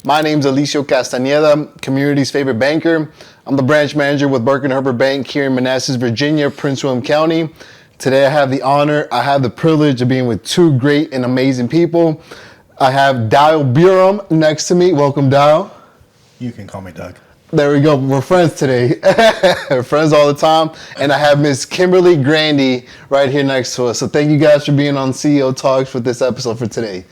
My name's Alicio Castañeda, community's favorite banker. I'm the branch manager with Burke & Herbert Bank here in Manassas, Virginia, Prince William County. Today I have the privilege of being with two great and amazing people. I have Dial Burum next to me. Welcome, Dial. You can call me Doug. There we go. We're friends today. We're friends all the time. And I have Miss Kimberly Grandy right here next to us. So thank you guys for being on CEO Talks for this episode for today.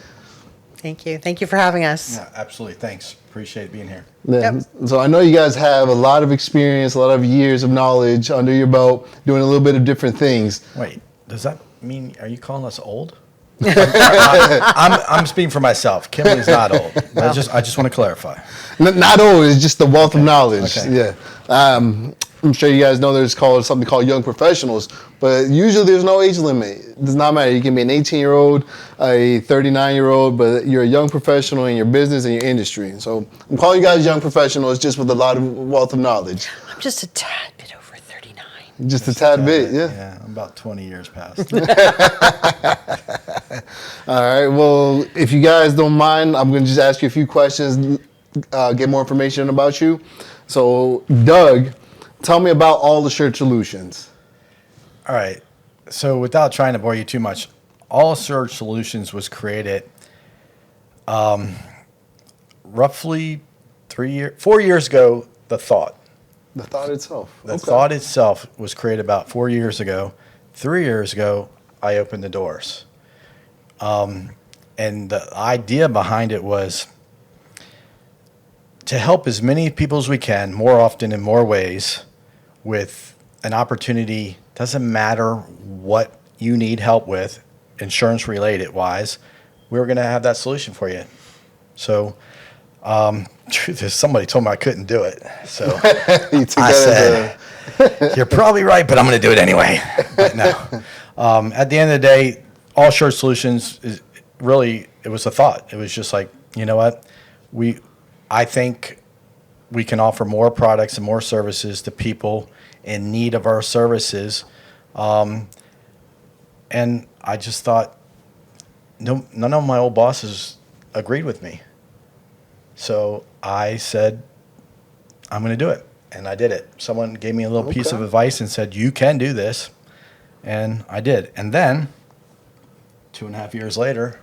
Thank you. Thank you for having us. Yeah, absolutely. Thanks. Appreciate being here. Yeah. Yep. So I know you guys have a lot of experience, a lot of years of knowledge under your belt, doing a little bit of different things. Wait, does that mean, are you calling us old? I'm speaking for myself. Kimberly's not old. I just want to clarify. Not old, it's just the wealth of knowledge. Okay. Yeah. I'm sure you guys know there's something called young professionals, but usually there's no age limit. It does not matter. You can be an 18-year-old, a 39-year-old, but you're a young professional in your business and your industry. So I'm calling you guys young professionals just with a lot of wealth of knowledge. I'm just a tad bit over 39. Just a tad bit, yeah. Yeah, I'm about 20 years past. All right, well, if you guys don't mind, I'm going to just ask you a few questions, get more information about you. So, Doug, tell me about All Assured Solutions. All right. So without trying to bore you too much, All Assured Solutions was created roughly 4 years ago, the thought. The thought itself. The thought itself was created about 4 years ago. 3 years ago, I opened the doors. And the idea behind it was to help as many people as we can, more often in more ways, with an opportunity. Doesn't matter what you need help with, insurance related wise, we're going to have that solution for you. So, truth is, somebody told me I couldn't do it. So I said, you're probably right, but I'm going to do it anyway. But no. At the end of the day, All Assured Solutions is really, it was a thought. It was just like, you know what? I think we can offer more products and more services to people in need of our services. And I just thought, none of my old bosses agreed with me. So I said, I'm going to do it. And I did it. Someone gave me a little piece of advice and said, you can do this. And I did. And then 2.5 years later,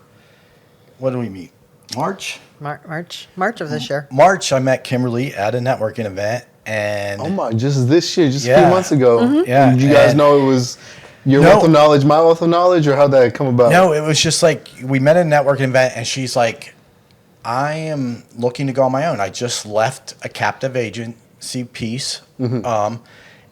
what do we meet? March March of this year. March, I met Kimberly at a networking event. And just this year, just a few months ago. Mm-hmm. Yeah. Did you guys know it was your wealth of knowledge, my wealth of knowledge, or how'd that come about? No, it was just like we met at a networking event, and she's like, I am looking to go on my own. I just left a captive agency piece. Mm-hmm.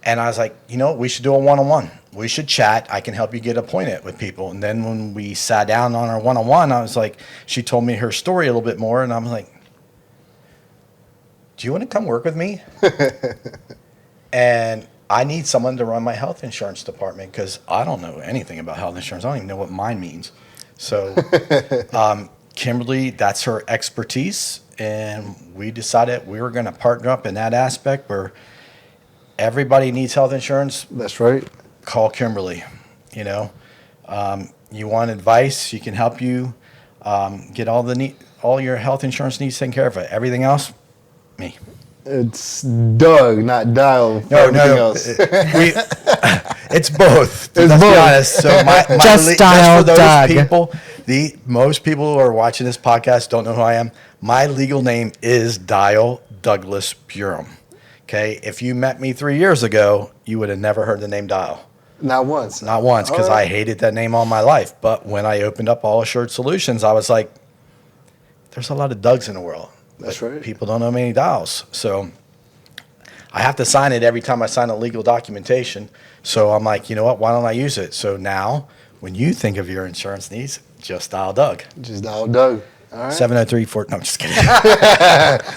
And I was like, we should do a one-on-one. We should chat. I can help you get appointed with people. And then when we sat down on our one-on-one, I was like, she told me her story a little bit more, and I'm like, do you want to come work with me? And I need someone to run my health insurance department because I don't know anything about health insurance. I don't even know what mine means. So Kimberly, that's her expertise. And we decided we were going to partner up in that aspect where everybody needs health insurance. That's right. Call Kimberly. You want advice, she can help you get all your health insurance needs taken care of. Everything else, me. It's Doug, not Dial. No. It's both. Let's be honest. So Just Dial Doug. People, most people who are watching this podcast don't know who I am. My legal name is Dial Douglas Burum. Okay, if you met me 3 years ago, you would have never heard the name Dial. Not once. Not once, because I hated that name all my life. But when I opened up All Assured Solutions, I was like, there's a lot of Dougs in the world. That's right. People don't know many Dials. So I have to sign it every time I sign a legal documentation. So I'm like, you know what? Why don't I use it? So now, when you think of your insurance needs, just dial Doug. Just dial Doug. All right. 703-4. No, I'm just kidding.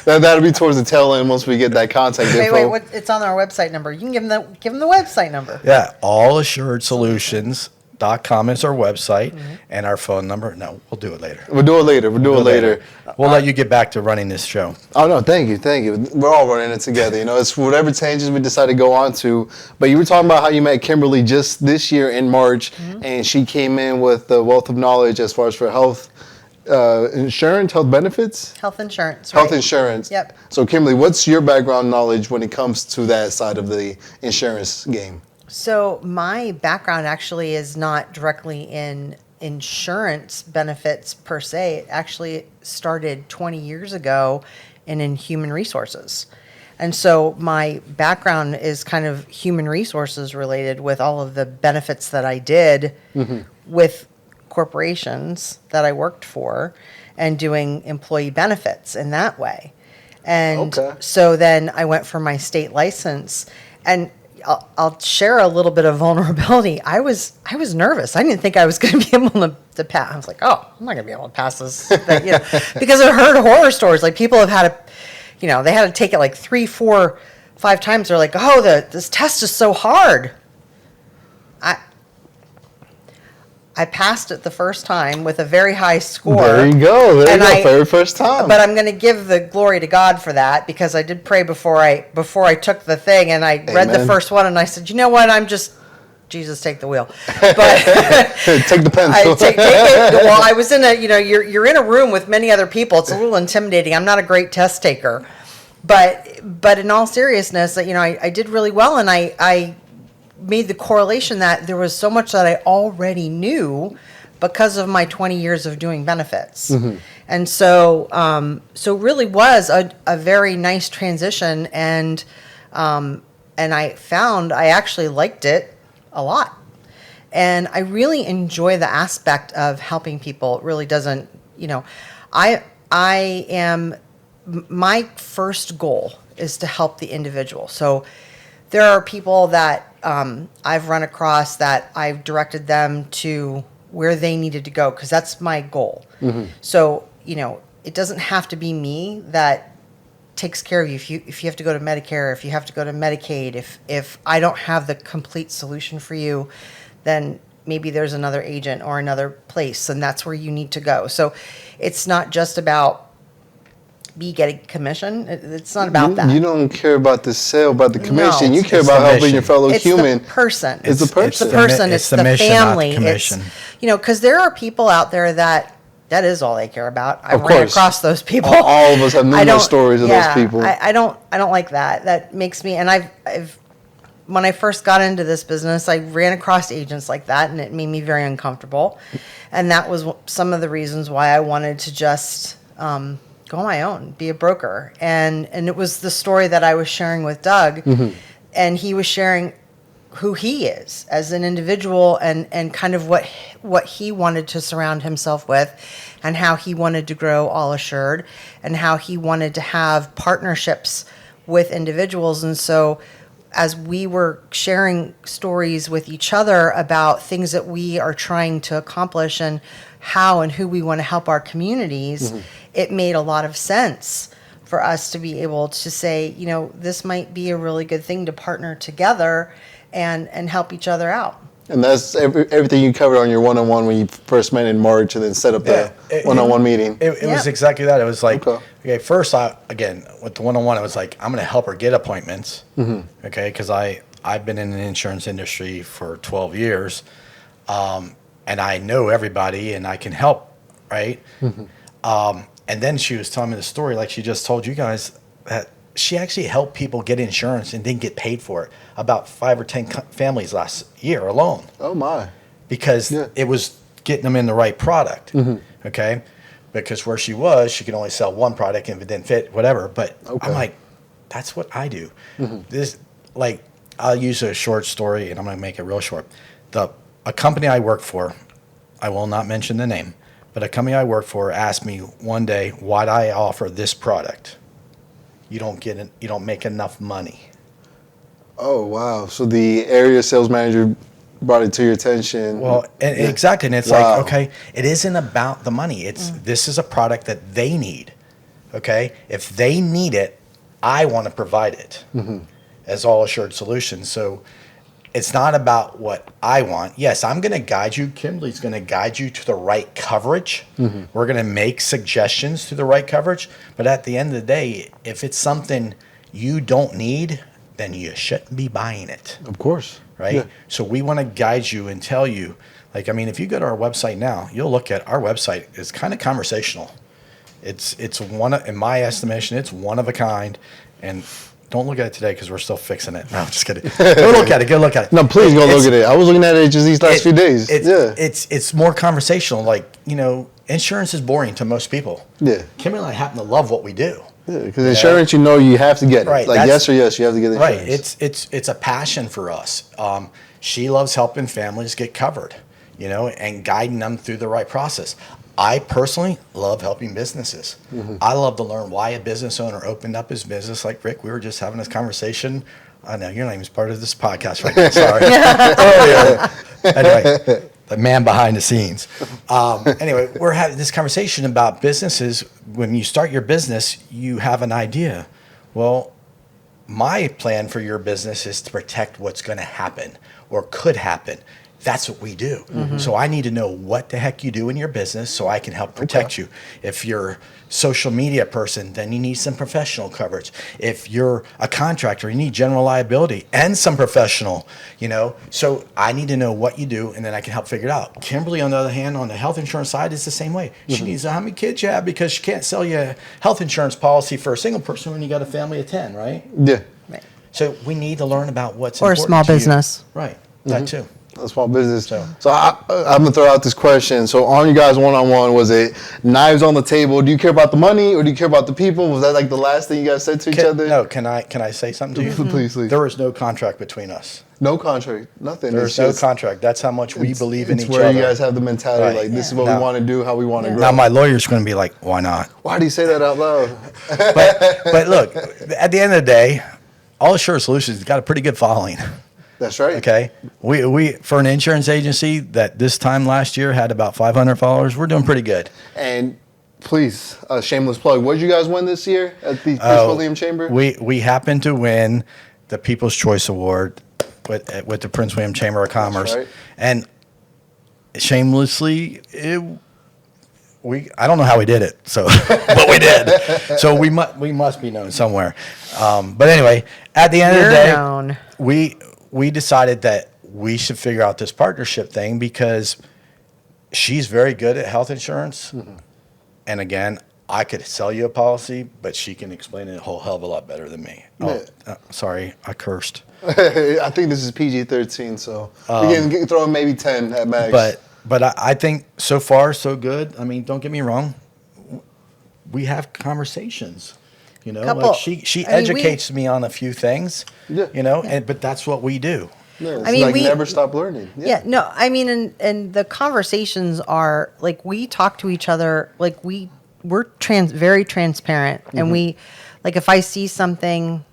That'll be towards the tail end once we get that contact info. Wait, it's on our website number. You can give them the website number. Yeah, allassuredsolutions.com is our website, and our phone number. No, we'll do it later. We'll do it later. We'll let you get back to running this show. Oh, no, thank you. We're all running it together. It's whatever changes we decide to go on to. But you were talking about how you met Kimberly just this year in March, and she came in with the wealth of knowledge as far as for health insurance, health benefits? Health insurance. Health right? insurance. Yep. So, Kimberly, what's your background knowledge when it comes to that side of the insurance game? So my background actually is not directly in insurance benefits per se. It actually started 20 years ago and in human resources. And so my background is kind of human resources related with all of the benefits that I did with corporations that I worked for and doing employee benefits in that way. And Okay. so then I went for my state license, and I'll share a little bit of vulnerability. I was nervous. I didn't think I was going to be able to pass. I was like, oh, I'm not going to be able to pass this thing, because I heard horror stories. Like people have had they had to take it like 3, 4, 5 times. They're like, oh, this test is so hard. I passed it the first time with a very high score. There you go. There you go. Very first time. But I'm going to give the glory to God for that, because I did pray before I took the thing, and I read the first one, and I said, you know what? I'm just, Jesus, take the wheel. But take the pencil. take it. Well, I was in you're in a room with many other people. It's a little intimidating. I'm not a great test taker, but in all seriousness, I did really well, and I made the correlation that there was so much that I already knew because of my 20 years of doing benefits. And so really was a very nice transition, and I found I actually liked it a lot. And I really enjoy the aspect of helping people. It really doesn't, my first goal is to help the individual. So there are people that I've run across that I've directed them to where they needed to go, because that's my goal. So, it doesn't have to be me that takes care of you. If you have to go to Medicare, if you have to go to Medicaid, if I don't have the complete solution for you, then maybe there's another agent or another place, and that's where you need to go. So it's not just about me getting commission. It's not about that. You don't care about the sale, about the commission. No. You care It's about the helping mission. your fellow It's human. the person. It's the person. It's the person. It's the mission, not the family. commission. Because there are people out there that is all they care about. I Of ran course. across those people. All of us have I numerous don't- stories of those people. I don't like that. That makes me, and I've when I first got into this business, I ran across agents like that, and it made me very uncomfortable. And that was some of the reasons why I wanted to just go on my own, be a broker. And it was the story that I was sharing with Doug, and he was sharing who he is as an individual, and kind of what he wanted to surround himself with, and how he wanted to grow All Assured, and how he wanted to have partnerships with individuals. And so as we were sharing stories with each other about things that we are trying to accomplish and how and who we want to help our communities, it made a lot of sense for us to be able to say, this might be a really good thing to partner together and help each other out. And that's everything you covered on your one-on-one when you first met in March, and then set up the one-on-one meeting. It was exactly that. It was like, Okay. first, again, with the one-on-one, it was like, I'm going to help her get appointments, okay, because I've been in the insurance industry for 12 years, and I know everybody, and I can help, right? And then she was telling me the story, like she just told you guys, that she actually helped people get insurance and didn't get paid for it. About 5 or 10 families last year alone. Oh my! Because it was getting them in the right product. Okay, because where she was, she could only sell one product, and if it didn't fit, whatever. But I'm like, that's what I do. This, like, I'll use a short story, and I'm going to make it real short. A company I work for, I will not mention the name, but a company I work for asked me one day, why'd I offer this product? You don't make enough money. Oh wow! So the area sales manager brought it to your attention. Well, exactly, and it's like, okay, it isn't about the money. It's this is a product that they need. Okay, if they need it, I want to provide it as All Assured Solutions. So it's not about what I want. Yes, I'm going to guide you. Kimberly's going to guide you to the right coverage. We're going to make suggestions to the right coverage. But at the end of the day, if it's something you don't need, then you shouldn't be buying it. Of course. Right? Yeah. So we want to guide you and tell you, like, I mean, if you go to our website now, you'll look at our website. It's kind of conversational. It's one of, in my estimation, it's one of a kind. And don't look at it today because we're still fixing it. No, I'm just kidding. Go look at it. Go look at it. No, please go look at it. I was looking at it just these last few days. It's more conversational. Like, insurance is boring to most people. Yeah. Kimberly and I happen to love what we do. Yeah, because insurance, you have to get it. Right, Like yes or yes, you have to get insurance. Right. It's a passion for us. She loves helping families get covered, and guiding them through the right process. I personally love helping businesses. Mm-hmm. I love to learn why a business owner opened up his business. Like Rick, we were just having this conversation. I know you're not even part of this podcast right now. Sorry. Anyway, the man behind the scenes. Anyway, we're having this conversation about businesses. When you start your business, you have an idea. Well, my plan for your business is to protect what's going to happen or could happen. That's what we do. Mm-hmm. So I need to know what the heck you do in your business so I can help protect you. If you're a social media person, then you need some professional coverage. If you're a contractor, you need general liability and some professional, So I need to know what you do, and then I can help figure it out. Kimberly, on the other hand, on the health insurance side, is the same way. Mm-hmm. She needs to know how many kids you have because she can't sell you a health insurance policy for a single person when you got a family of 10, right? Yeah. Right. So we need to learn about what's or important a small to business. You. Right. Mm-hmm. That too. A small business. So I'm going to throw out this question. So on you guys one-on-one, was it knives on the table? Do you care about the money or do you care about the people? Was that like the last thing you guys said to each other? No, can I say something to you? Mm-hmm. Please. There is no contract between us. No contract, nothing. There's no contract. That's how much we believe in each other. It's where you guys have the mentality, like this is what we want to do, how we want to grow. Now my lawyer's going to be like, why not? Why do you say that out loud? but look, at the end of the day, All Assured Solutions has got a pretty good following. That's right. Okay. We for an insurance agency that this time last year had about 500 followers, we're doing pretty good. And please, a shameless plug. What did you guys win this year at the Prince-William Chamber? We happened to win the People's Choice Award with the Prince William Chamber of Commerce. That's right. And shamelessly, I don't know how we did it, so but we did. So we must be known somewhere. But anyway, at the end of the day, we decided that we should figure out this partnership thing because she's very good at health insurance. Mm-hmm. And again, I could sell you a policy, but she can explain it a whole hell of a lot better than me. Sorry, I cursed. I think this is PG-13, so you can throw in maybe 10 at max. But I think so far so good. I mean, don't get me wrong. We have conversations. Like she educates me on a few things. Yeah. But that's what we do. Yeah, we never stop learning. And the conversations are like we talk to each other like we're very transparent, mm-hmm. and we like if I see something.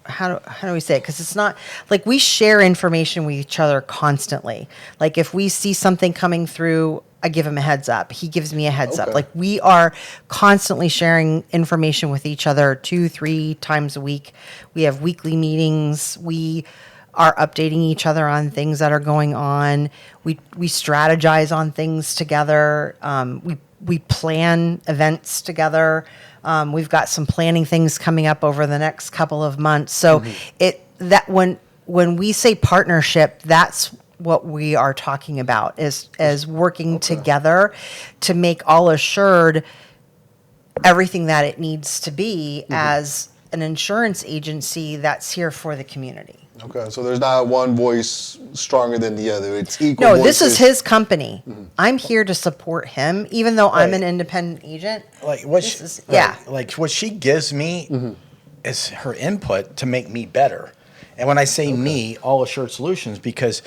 How do we say it? Because it's not like we share information with each other constantly. Like if we see something coming through, I give him a heads up. He gives me a heads up. Like we are constantly sharing information with each other 2-3 times a week. We have weekly meetings. We are updating each other on things that are going on. We strategize on things together. We plan events together. We've got some planning things coming up over the next couple of months. So mm-hmm. When we say partnership, that's what we are talking about as working together to make All Assured everything that it needs to be mm-hmm. as an insurance agency that's here for the community. Okay, so there's not one voice stronger than the other. It's equal. No, this is his company. Mm-hmm. I'm here to support him, even though I'm an independent agent. Like what she gives me mm-hmm. is her input to make me better. And when I say me, All Assured Solutions, because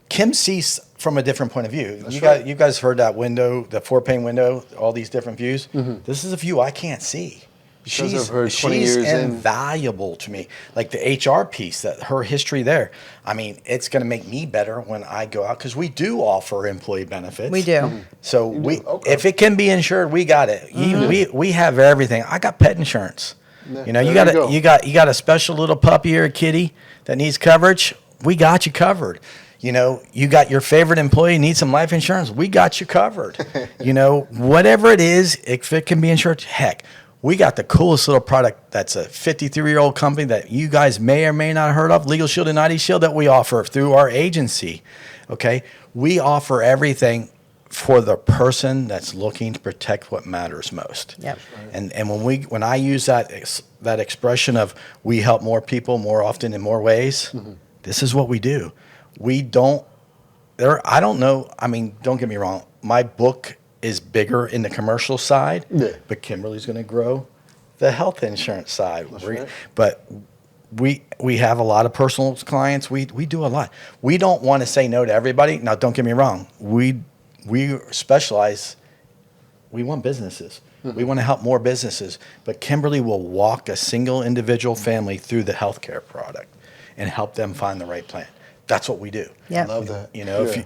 Kim sees from a different point of view. You guys heard that window, the 4-pane window, all these different views. Mm-hmm. This is a view I can't see. She's invaluable to me. Like the HR piece, that her history there. I mean, it's going to make me better when I go out because we do offer employee benefits. We do. Mm-hmm. So if it can be insured, we got it. Mm-hmm. We have everything. I got pet insurance. Yeah, you got a special little puppy or a kitty that needs coverage. We got you covered. You got your favorite employee needs some life insurance. We got you covered. Whatever it is, if it can be insured, heck. We got the coolest little product that's a 53-year-old company that you guys may or may not have heard of, Legal Shield and ID Shield, that we offer through our agency. Okay? We offer everything for the person that's looking to protect what matters most. Yep. And when I use that expression of we help more people more often in more ways, this is what we do. I don't know. I mean, don't get me wrong. My book is bigger in the commercial side, but Kimberly's going to grow the health insurance side. Right. But we have a lot of personal clients. We do a lot. We don't want to say no to everybody. Now, don't get me wrong. We specialize. We want businesses. We want to help more businesses. But Kimberly will walk a single individual family through the healthcare product and help them find the right plan. That's what we do. Yeah. Love that. You know, if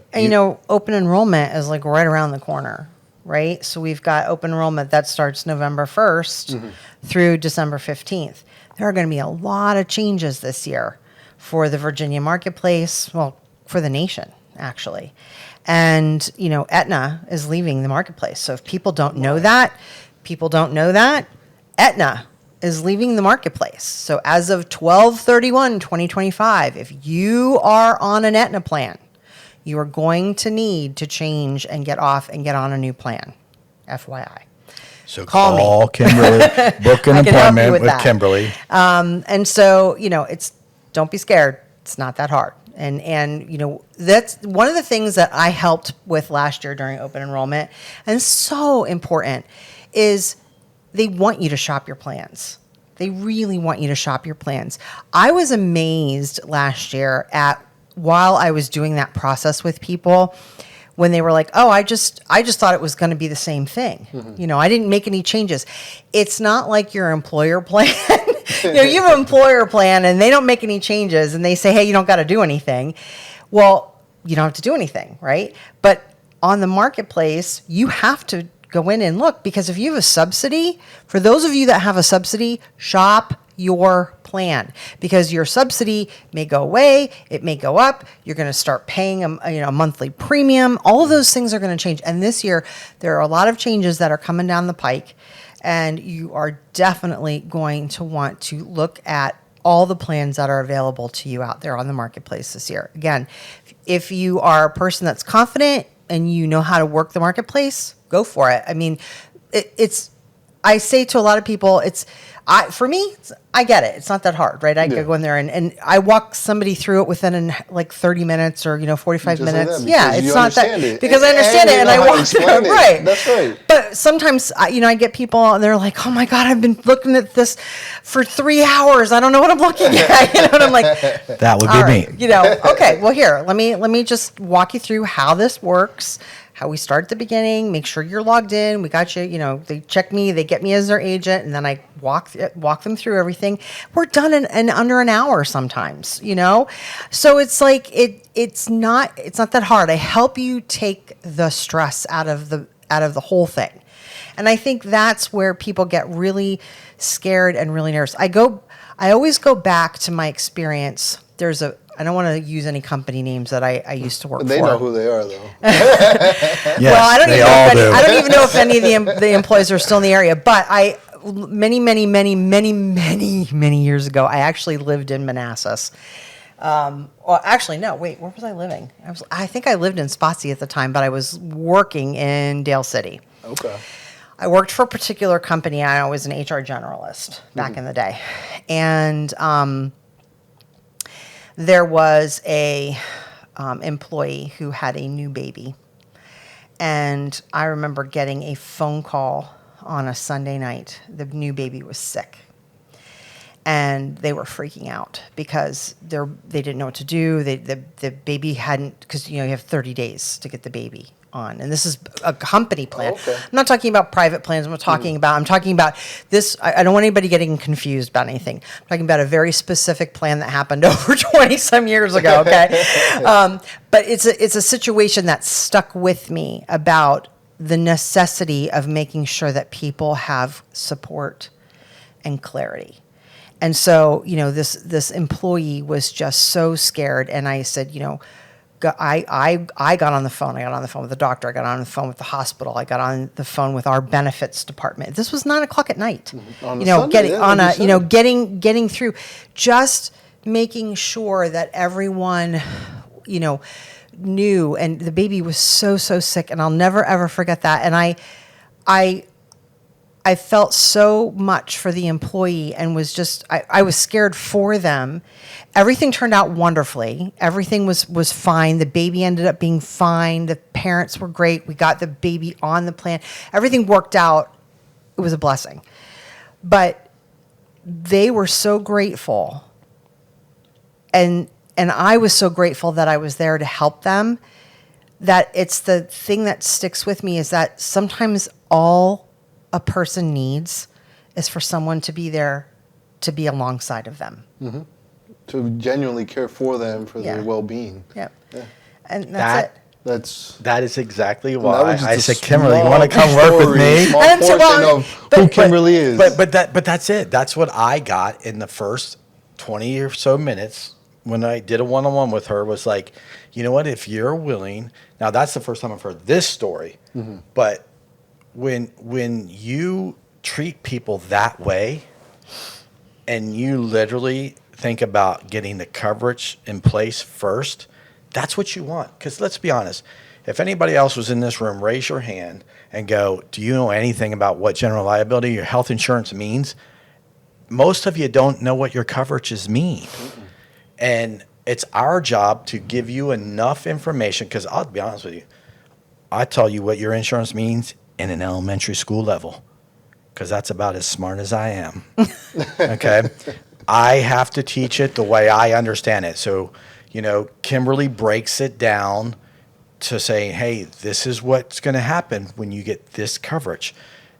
Open enrollment is like right around the corner, right? So we've got open enrollment that starts November 1st through December 15th. There are going to be a lot of changes this year for the Virginia marketplace, well, for the nation, actually. And, Aetna is leaving the marketplace. So if people don't know that, Aetna is leaving the marketplace. So as of 12/31/2025, if you are on an Aetna plan, you are going to need to change and get off and get on a new plan. FYI. So Call me. Kimberly, book an I can help you appointment with with that. Kimberly. And so, don't be scared. It's not that hard. And that's one of the things that I helped with last year during open enrollment, and so important, is they want you to shop your plans. They really want you to shop your plans. I was amazed last year while I was doing that process with people, when they were like, "Oh, I just thought it was going to be the same thing." I didn't make any changes. It's not like your employer plan. You have an employer plan and they don't make any changes and they say, "Hey, you don't got to do anything." Well, you don't have to do anything, right? But on the marketplace, you have to go in and look, because if you have a subsidy, for those of you that have a subsidy, shop your plan, because your subsidy may go away, it may go up, you're going to start paying a monthly premium. All of those things are going to change. And this year, there are a lot of changes that are coming down the pike, and you are definitely going to want to look at all the plans that are available to you out there on the marketplace this year. Again, if you are a person that's confident and you know how to work the marketplace, go for it. I mean, I say to a lot of people, for me, I get it. It's not that hard, right? I go in there and I walk somebody through it within like 30 minutes or 45 Just minutes. like yeah, it's not that because I understand it and I walk through it. Right. That's right. But sometimes I get people and they're like, "Oh my God, I've been looking at this for 3 hours. I don't know what I'm looking at." And I'm like, That would be me. Okay, well here, let me just walk you through how this works. How we start at the beginning, make sure you're logged in. We got you, they check me, they get me as their agent, and then I walk them through everything. We're done in under an hour sometimes, So it's like it's not that hard. I help you take the stress out of the whole thing. And I think that's where people get really scared and really nervous. I always go back to my experience. I don't want to use any company names that I used to work for. They know who they are, though. Yes, Well, I don't even know if any of the employees are still in the area. But many years ago, I actually lived in Manassas. Well, actually, no. Wait, where was I living? I think I lived in Spotsy at the time, but I was working in Dale City. Okay. I worked for a particular company. I was an HR generalist back in the day, and there was a employee who had a new baby. And I remember getting a phone call on a Sunday night. The new baby was sick. And they were freaking out because they didn't know what to do. The baby hadn't, because you have 30 days to get the baby on. And this is a company plan. Okay. I'm not talking about private plans. I'm talking about this. I don't want anybody getting confused about anything. I'm talking about a very specific plan that happened over 20 some years ago. Okay. But it's a situation that stuck with me about the necessity of making sure that people have support and clarity. And so, this employee was just so scared. And I said, I got on the phone. I got on the phone with the doctor. I got on the phone with the hospital. I got on the phone with our benefits department. This was 9:00 at night. On a Sunday, getting yeah, on like a, you said. getting through, just making sure that everyone, knew. And the baby was so sick, and I'll never ever forget that. And I felt so much for the employee and was just, I was scared for them. Everything turned out wonderfully. Everything was fine. The baby ended up being fine. The parents were great. We got the baby on the plan. Everything worked out. It was a blessing. But they were so grateful. And I was so grateful that I was there to help them, that it's the thing that sticks with me, is that sometimes all a person needs is for someone to be there, to be alongside of them. To genuinely care for them, for Yeah. their well-being. Yep. Yeah. And that's it. That is exactly That why was just I a said, Kimberly, you small want to come work with story, me? Small And so, portion well, of who Kimberly is. But that's it. That's what I got in the first 20 or so minutes when I did a one-on-one with her, was like, you know what, if you're willing, now that's the first time I've heard this story, but when you treat people that way and you literally think about getting the coverage in place first, that's what you want. Because let's be honest, if anybody else was in this room, raise your hand and go, do you know anything about what general liability or health insurance means? Most of you don't know what your coverages mean. And it's our job to give you enough information, because I'll be honest with you, I tell you what your insurance means in an elementary school level, because that's about as smart as I am. Okay? I have to teach it the way I understand it. So, Kimberly breaks it down to say, hey, this is what's going to happen when you get this coverage.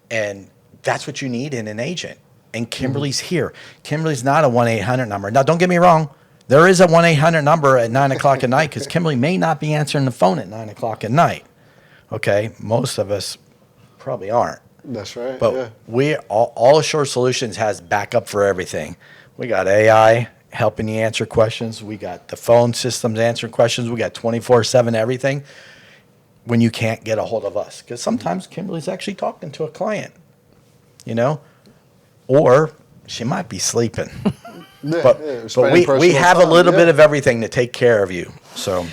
And that's what you need in an agent. And Kimberly's here. Kimberly's not a 1-800 number. Now, don't get me wrong. There is a 1-800 number at 9:00 at night, because Kimberly may not be answering the phone at 9:00 at night. Okay? Most of us probably aren't. That's right. But yeah. we all Assured Solutions has backup for everything. We got AI helping you answer questions. We got the phone systems answering questions. We got 24/7 everything when you can't get a hold of us. Because sometimes Kimberly's actually talking to a client, or she might be sleeping. But Spending we personal have a time, little yeah. bit of everything to take care of you. So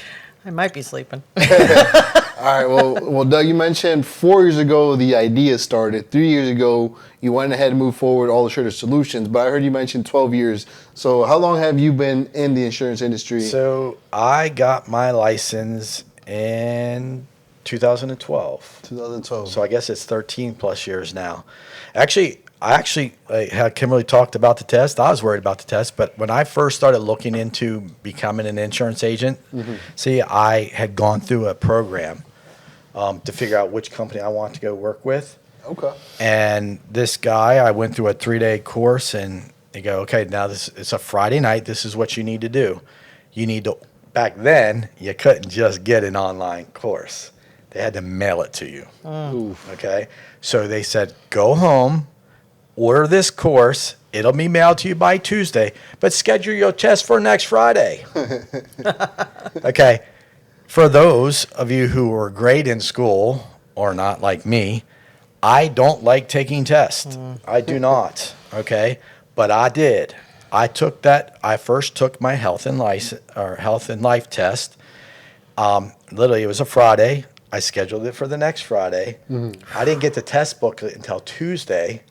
I might be sleeping. All right. Well, Doug, you mentioned 4 years ago the idea started. 3 years ago, you went ahead and moved forward all Assured Solutions. But I heard you mention 12 years. So how long have you been in the insurance industry? So I got my license in 2012. 2012. So I guess it's 13 plus years now. I had Kimberly talked about the test. I was worried about the test, but when I first started looking into becoming an insurance agent, see, I had gone through a program to figure out which company I want to go work with. Okay. And this guy, I went through a 3-day course, and they go, okay, now it's a Friday night. This is what you need to do. You need to, back then, you couldn't just get an online course. They had to mail it to you. Okay. So they said, go home, order this course. It'll be mailed to you by Tuesday, but schedule your test for next Friday. Okay. For those of you who were great in school or not like me, I don't like taking tests. I do not. Okay. But I did. I first took my health and life test. Literally, it was a Friday. I scheduled it for the next Friday. I didn't get the test booklet until Tuesday.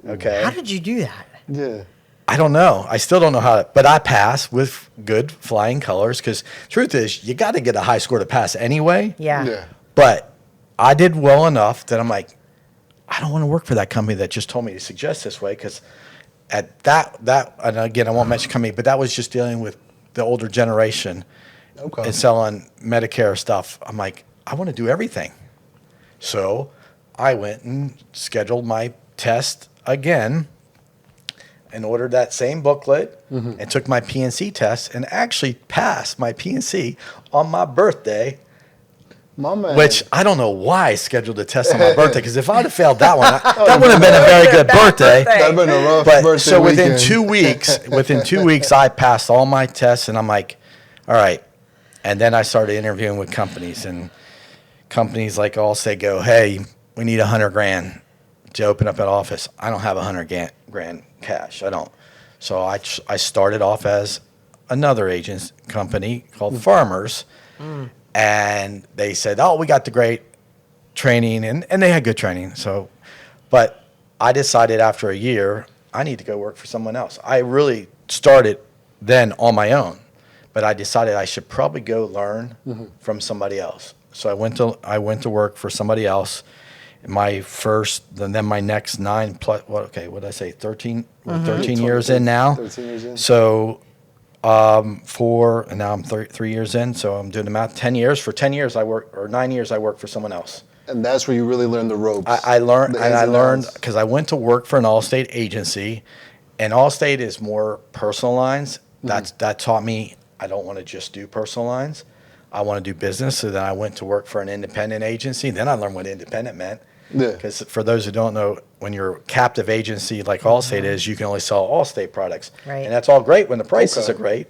Okay. How did you do that? Yeah. I don't know. I still don't know how to, but I passed with good flying colors, because truth is, you got to get a high score to pass anyway. Yeah. Yeah. But I did well enough that I'm like, I don't want to work for that company that just told me to suggest this way, because at that, and again, I won't mention company, but that was just dealing with the older generation Okay. and selling Medicare stuff. I'm like, I want to do everything. So I went and scheduled my test again and ordered that same booklet and took my PNC test and actually passed my PNC on my birthday. My man. Which I don't know why I scheduled a test on my birthday, because if I would have failed that one, that would have been a very good birthday. That'd been a rough But birthday so within weekend. 2 weeks, I passed all my tests, and I'm like, all right, And then I started interviewing with companies, and companies like Allstate go, hey, we need $100,000 to open up an office. I don't have $100,000 cash. I don't. So I started off as another agent's company called Farmers, and they said, oh, we got the great training, and they had good training. So, but I decided after a year, I need to go work for someone else. I really started then on my own, but I decided I should probably go learn from somebody else. So I went to work for somebody else. My first, and then my next 9 plus, what did I say, 13 years in now. 13 years in. So and now I'm 3 years in, so I'm doing the math. 10 years. For 10 years I work, or 9 years I worked for someone else. And that's where you really learn the ropes. I learned because I went to work for an Allstate agency, and Allstate is more personal lines. That taught me I don't want to just do personal lines. I want to do business. So then I went to work for an independent agency. Then I learned what independent meant. Yeah. Because for those who don't know, when you're a captive agency like Allstate is, you can only sell Allstate products. Right. And that's all great when the prices Okay. are great,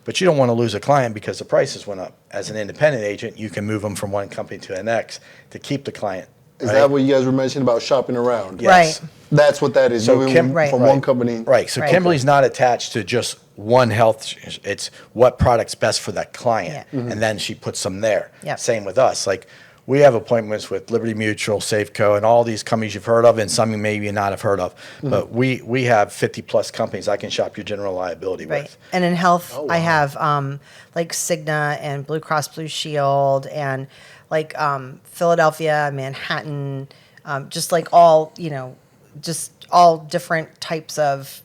but you don't want to lose a client because the prices went up. As an independent agent, you can move them from one company to the next to keep the client. Is that what you guys were mentioning about shopping around? Yes. Right. That's what that is. So Moving Right. from one company. Right. So Right. Kimberly's not attached to just one health. It's what product's best for that client. Yeah. And then she puts them there. Yep. Same with us. Like we have appointments with Liberty Mutual, Safeco, and all these companies you've heard of and some you maybe not have heard of. But we have 50 plus companies I can shop your general liability Right. with. And in health, Oh, I wow. have like Cigna and Blue Cross Blue Shield and like Philadelphia, Manhattan, just like all, just all different types of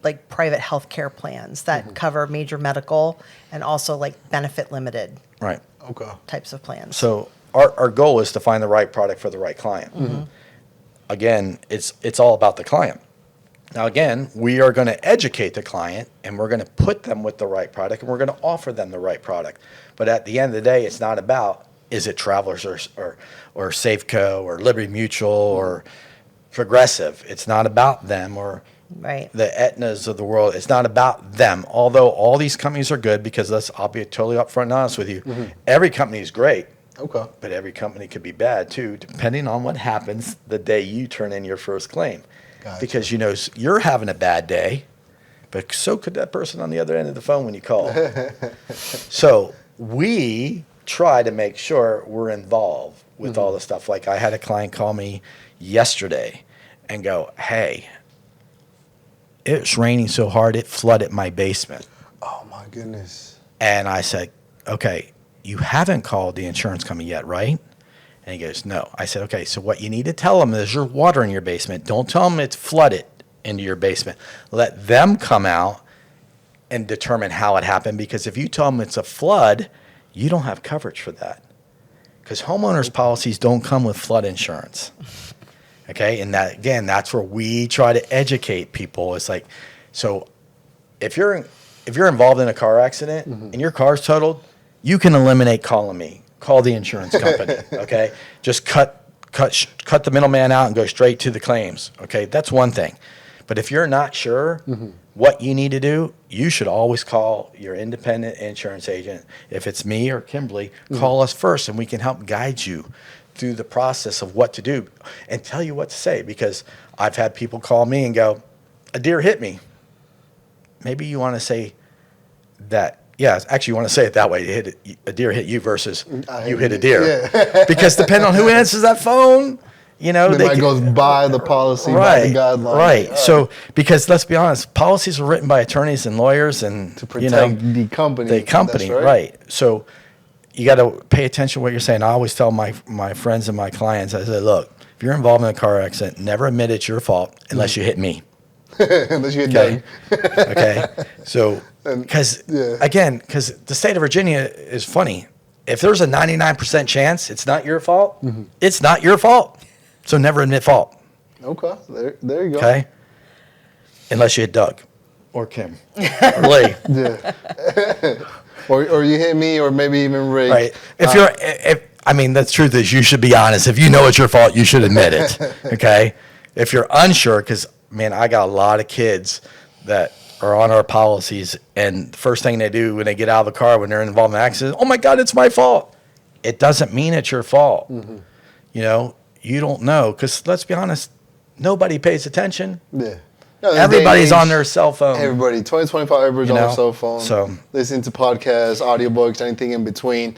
like private healthcare plans that cover major medical and also like benefit limited Right. Okay. types of plans. So our goal is to find the right product for the right client. Again, it's all about the client. Now, again, we are going to educate the client, and we're going to put them with the right product, and we're going to offer them the right product. But at the end of the day, it's not about is it Travelers or Safeco or Liberty Mutual or Progressive. It's not about them or Right. the Aetnas of the world. It's not about them. Although all these companies are good, because I'll be totally upfront and honest with you. Every company is great. Okay. But every company could be bad too, depending on what happens the day you turn in your first claim. Gotcha. Because you're having a bad day, but so could that person on the other end of the phone when you call. So we try to make sure we're involved with all the stuff. Like I had a client call me yesterday and go, hey, it's raining so hard it flooded my basement. Oh my goodness. And I said, okay, you haven't called the insurance company yet, right? And he goes, no. I said, okay, so what you need to tell them is there's water in your basement. Don't tell them it's flooded into your basement. Let them come out and determine how it happened, because if you tell them it's a flood, you don't have coverage for that. Because homeowners policies don't come with flood insurance. Okay, and that again, that's where we try to educate people. It's like, so if you're involved in a car accident and your car's totaled, you can eliminate calling me. Call the insurance company. Okay, just cut the middleman out and go straight to the claims. Okay, that's one thing. But if you're not sure what you need to do, you should always call your independent insurance agent. If it's me or Kimberly, call us first, and we can help guide you through the process of what to do and tell you what to say. Because I've had people call me and go, a deer hit me. Maybe you want to say that, yeah, actually you want to say it that way. A deer hit you versus you hit a deer. Yeah. Because depending on who answers that phone, They might go by the policy, by the guidelines. Right. All right. So, because let's be honest, policies are written by attorneys and lawyers and To protect the company. The company, That's right. So you got to pay attention to what you're saying. I always tell my friends and my clients, I say, look, if you're involved in a car accident, never admit it's your fault unless you hit me. Unless you get Okay. done. Okay. So, because the state of Virginia is funny. If there's a 99% chance it's not your fault, it's not your fault. So never admit fault. Okay. There you go. Okay. Unless you hit Doug or Kim or Lee. Yeah. or you hit me, or maybe even Rick. Right. The truth is, you should be honest. If you know it's your fault, you should admit it. Okay. If you're unsure, because man, I got a lot of kids that are on our policies, and the first thing they do when they get out of the car when they're involved in an accident, oh my God, it's my fault. It doesn't mean it's your fault. Mm-hmm. You know, you don't know, because let's be honest, nobody pays attention. Yeah. No, Everybody's on their cell phone. Everybody, 2025, everybody's You on know, their cell phone. so- listening to podcasts, audiobooks, anything in between.